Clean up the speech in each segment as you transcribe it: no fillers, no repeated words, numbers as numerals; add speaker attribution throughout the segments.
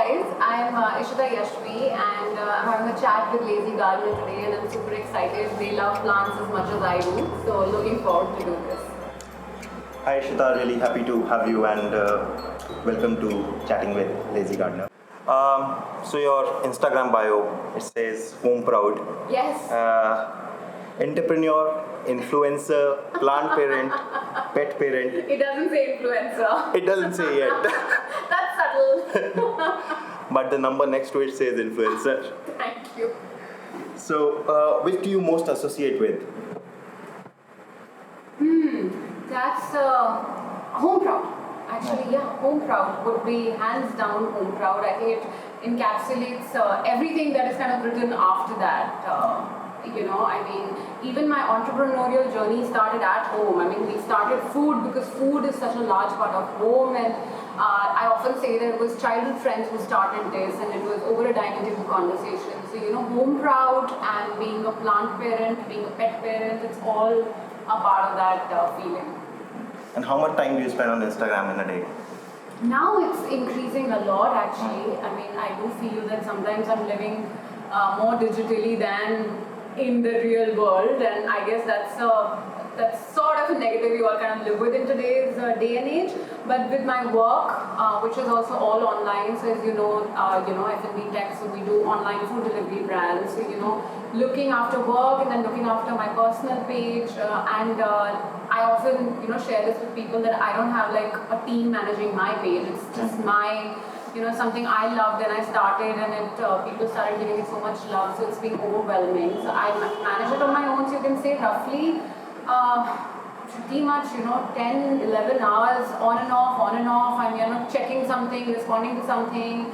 Speaker 1: guys, I'm Ishita Yashvi and I'm having a chat with Lazy Gardener today and I'm super excited. They love plants as much as I do, so looking forward to do this.
Speaker 2: Hi Ishita, really happy to have you and welcome to Chatting with Lazy Gardener. So your Instagram bio, it says home proud.
Speaker 1: Yes.
Speaker 2: Entrepreneur, influencer, plant parent, pet parent.
Speaker 1: It doesn't say influencer.
Speaker 2: It doesn't say yet.
Speaker 1: That's subtle.
Speaker 2: But the number next to it says influencer.
Speaker 1: Thank you.
Speaker 2: So which do you most associate with?
Speaker 1: That's home proud. Actually, yeah, home proud would be hands down home proud. I think it encapsulates everything that is kind of written after that. Even my entrepreneurial journey started at home. I mean, we started food because food is such a large part of home, and I often say that it was childhood friends who started this, and it was over a dining table conversation. So, home proud and being a plant parent, being a pet parent, it's all a part of that feeling.
Speaker 2: And how much time do you spend on Instagram in a day?
Speaker 1: Now it's increasing a lot actually. I mean, I do feel that sometimes I'm living more digitally than in the real world, and I guess that's sort of a negative you all kind of live with in today's day and age. But with my work, which is also all online, so as F&B tech, so we do online food delivery brands. So looking after work and then looking after my personal page, and I often share this with people that I don't have like a team managing my page. It's just my something I loved and I started, and people started giving it so much love, so it's been overwhelming. So I manage it on my own, so you can say roughly pretty much 10, 11 hours on and off. I'm checking something, responding to something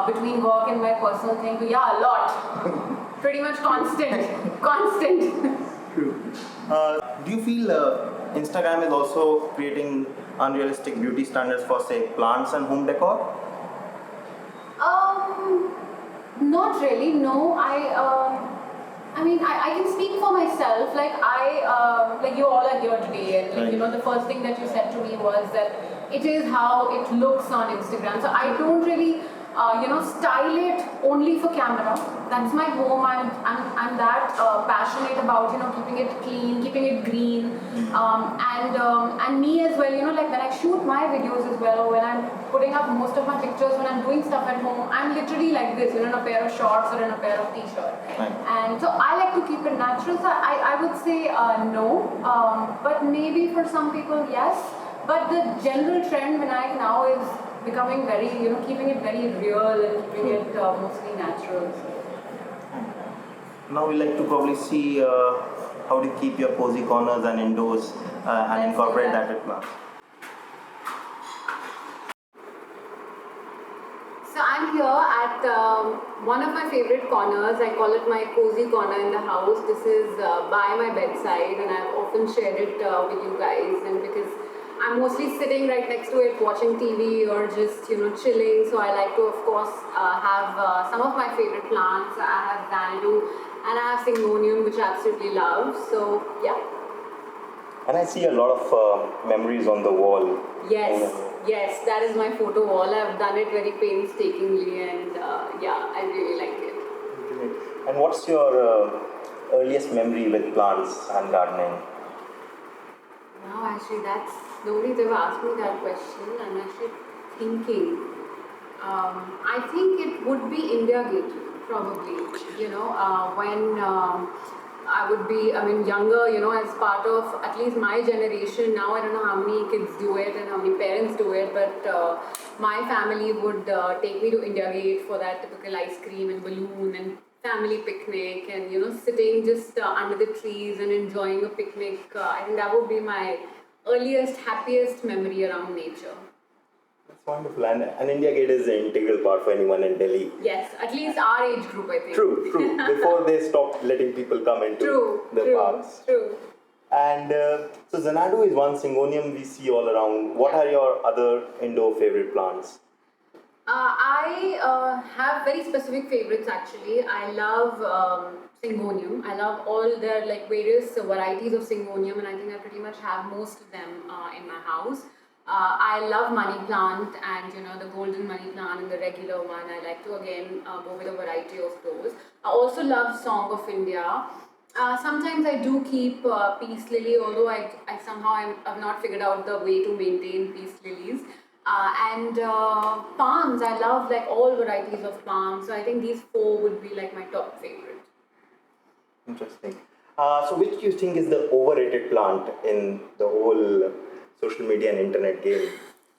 Speaker 1: between work and my personal thing. So yeah, a lot. Pretty much constant.
Speaker 2: True. Do you feel Instagram is also creating unrealistic beauty standards for, say, plants and home decor?
Speaker 1: Not really. No, I mean, I can speak for myself. Like you all are here today, and
Speaker 2: Right.
Speaker 1: the first thing that you said to me was that it is how it looks on Instagram. So I don't really, style it only for camera. That's my home. I'm that passionate about keeping it clean, keeping it green, and me as well. Like when I shoot my videos as well, or when I'm putting up most of my pictures, when I'm doing stuff at home, I'm literally like this, in a pair of shorts or in a pair of t-shirts.
Speaker 2: Right.
Speaker 1: And so I like to keep it natural. So I would say no, but maybe for some people yes. But the general trend now is becoming very, keeping it very real and keeping it mostly natural.
Speaker 2: Now we like to probably see how to keep your cozy corners and indoors and incorporate that with plants.
Speaker 1: So I'm here at one of my favorite corners. I call it my cozy corner in the house. This is by my bedside, and I've often shared it with you guys. And because I'm mostly sitting right next to it watching TV or just chilling, so I like to of course have some of my favorite plants. I have Xanadu and I have Syngonium, which I absolutely love. So yeah.
Speaker 2: And I see a lot of memories on the wall.
Speaker 1: Yes, that is my photo wall. I've done it very painstakingly, and I really like it.
Speaker 2: And what's your earliest memory with plants and gardening?
Speaker 1: Wow, actually, nobody's ever asked me that question. I'm actually thinking. I think it would be India Gate, probably. When I would be, younger, as part of at least my generation. Now I don't know how many kids do it and how many parents do it, but my family would take me to India Gate for that typical ice cream and balloon and family picnic, and sitting just under the trees and enjoying a picnic. I think that would be my earliest, happiest memory around nature.
Speaker 2: That's wonderful. And India Gate is an integral part for anyone in Delhi.
Speaker 1: Yes, at least our age group, I think.
Speaker 2: True. Before they stopped letting people come into the parks.
Speaker 1: True.
Speaker 2: And so Xanadu is one, Syngonium we see all around. What are your other indoor favorite plants?
Speaker 1: I have very specific favorites actually. I love Syngonium. I love all their various varieties of Syngonium, and I think I pretty much have most of them in my house. I love money plant and the golden money plant and the regular one. I like to again go with a variety of those. I also love Song of India. Sometimes I do keep peace lily, although I somehow I've not figured out the way to maintain peace lilies. And palms, I love like all varieties of palms. So I think these four would be like my top favorite.
Speaker 2: Interesting. So, which do you think is the overrated plant in the whole social media and internet game?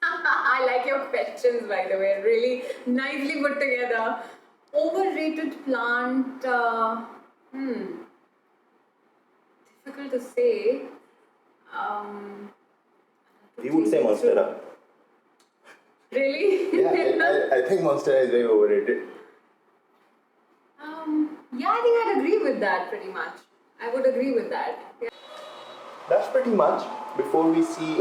Speaker 1: I like your questions, by the way. Really nicely put together. Overrated plant. Difficult to say. Um,
Speaker 2: We would say Monstera.
Speaker 1: Really?
Speaker 3: Yeah, I think Monstera is very overrated.
Speaker 1: Yeah, I think I'd agree with that pretty much. I would agree with that. Yeah.
Speaker 2: That's pretty much. Before we see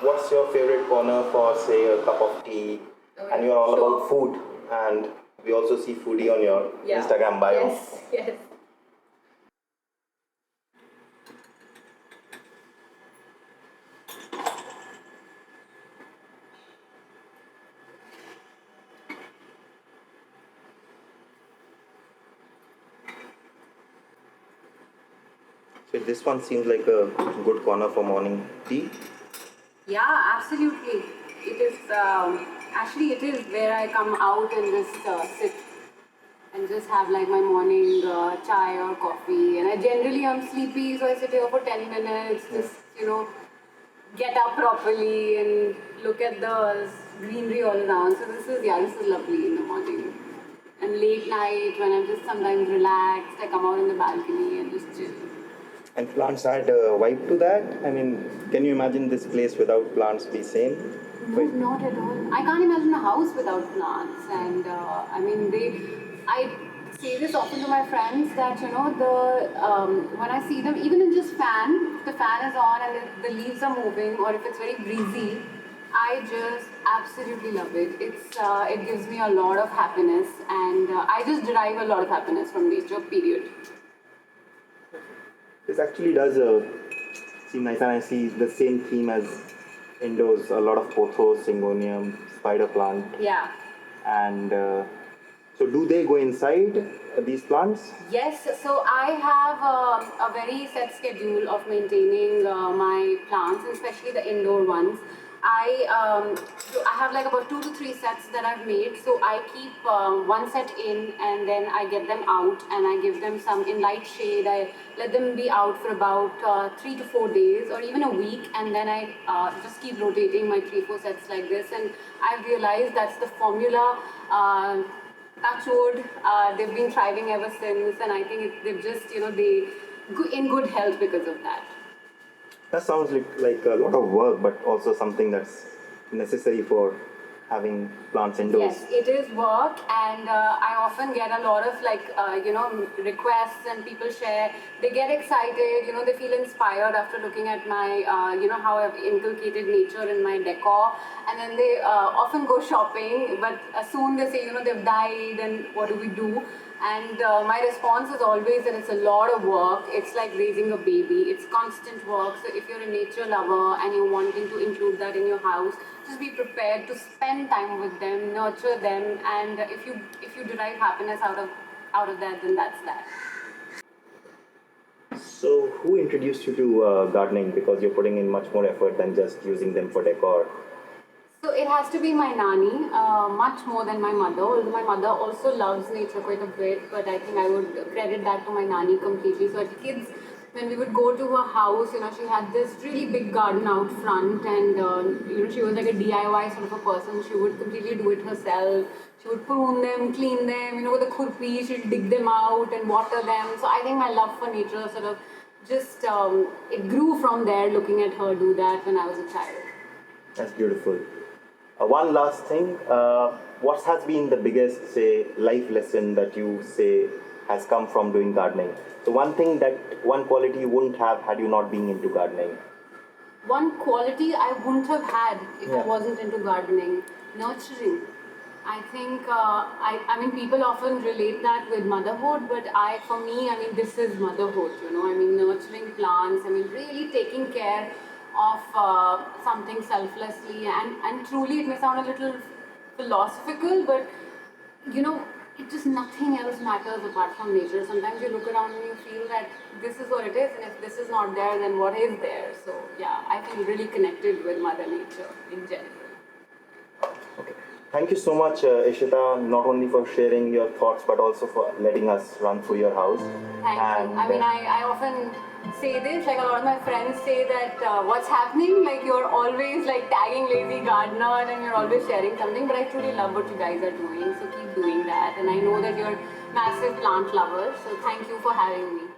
Speaker 2: what's your favorite corner for, say, a cup of tea,
Speaker 1: Oh,
Speaker 2: and
Speaker 1: yeah.
Speaker 2: you're all
Speaker 1: Sure.
Speaker 2: about food, and we also see foodie on your
Speaker 1: Yeah.
Speaker 2: Instagram bio.
Speaker 1: Yes, yes.
Speaker 2: So this one seems like a good corner for morning tea.
Speaker 1: Yeah, absolutely. It is actually it is where I come out and just sit and just have like my morning chai or coffee. And I generally am sleepy, so I sit here for 10 minutes, just get up properly and look at the greenery all around. So this is lovely in the morning. And late night when I'm just sometimes relaxed, I come out in the balcony and just chill.
Speaker 2: And plants add a vibe to that. I mean, can you imagine this place without plants be sane?
Speaker 1: No, not at all. I can't imagine a house without plants. And I mean, I say this often to my friends that when I see them, even in just fan, if the fan is on and the leaves are moving, or if it's very breezy, I just absolutely love it. It gives me a lot of happiness, and I just derive a lot of happiness from nature. Period.
Speaker 2: This actually does seem nice, and I see the same theme as indoors. A lot of pothos, syngonium, spider plant,
Speaker 1: Yeah.
Speaker 2: and so do they go inside these plants?
Speaker 1: Yes, so I have a very set schedule of maintaining my plants, especially the indoor ones. I have like about 2 to 3 sets that I've made. So I keep one set in and then I get them out and I give them some in light shade. I let them be out for about 3 to 4 days or even a week, and then I just keep rotating my 3 4 sets like this. And I've realized that's the formula. Touch wood, they've been thriving ever since, and I think they've just in good health because of that.
Speaker 2: That sounds like a lot of work, but also something that's necessary for having plants indoors.
Speaker 1: Yes, it is work, and I often get a lot of requests, and people share. They get excited, they feel inspired after looking at my, how I've inculcated nature in my decor, and then they often go shopping. But soon they say, they've died, and what do we do? And my response is always that it's a lot of work. It's like raising a baby. It's constant work. So if you're a nature lover and you're wanting to include that in your house, just be prepared to spend time with them, nurture them, and if you derive happiness out of that, then that's that.
Speaker 2: So, who introduced you to gardening? Because you're putting in much more effort than just using them for decor.
Speaker 1: So it has to be my nanny, much more than my mother. Although my mother also loves nature quite a bit, but I think I would credit that to my nanny completely. So as kids, when we would go to her house, she had this really big garden out front, and she was like a DIY sort of a person. She would completely do it herself. She would prune them, clean them, with a khurpi. She'd dig them out and water them. So I think my love for nature sort of just it grew from there. Looking at her do that when I was a child.
Speaker 2: That's beautiful. One last thing. What has been the biggest, say, life lesson that you say has come from doing gardening? So one quality you wouldn't have had you not been into gardening.
Speaker 1: One quality I wouldn't have had if I
Speaker 2: Yeah.
Speaker 1: wasn't into gardening: nurturing. I think I mean people often relate that with motherhood, but for me, I mean this is motherhood. I mean nurturing plants. I mean really taking care of something selflessly, and truly it may sound a little philosophical, but you know, it just nothing else matters apart from nature. Sometimes you look around and you feel that this is what it is, and if this is not there, then what is there? So yeah, I feel really connected with Mother Nature in general.
Speaker 2: Okay. Thank you so much, Ishita, not only for sharing your thoughts but also for letting us run through your house.
Speaker 1: Thank you. I mean, I often say this, like a lot of my friends say that what's happening, like you're always like tagging lazy gardener and you're always sharing something, but I truly love what you guys are doing, so keep doing that. And I know that you're massive plant lovers, so thank you for having me.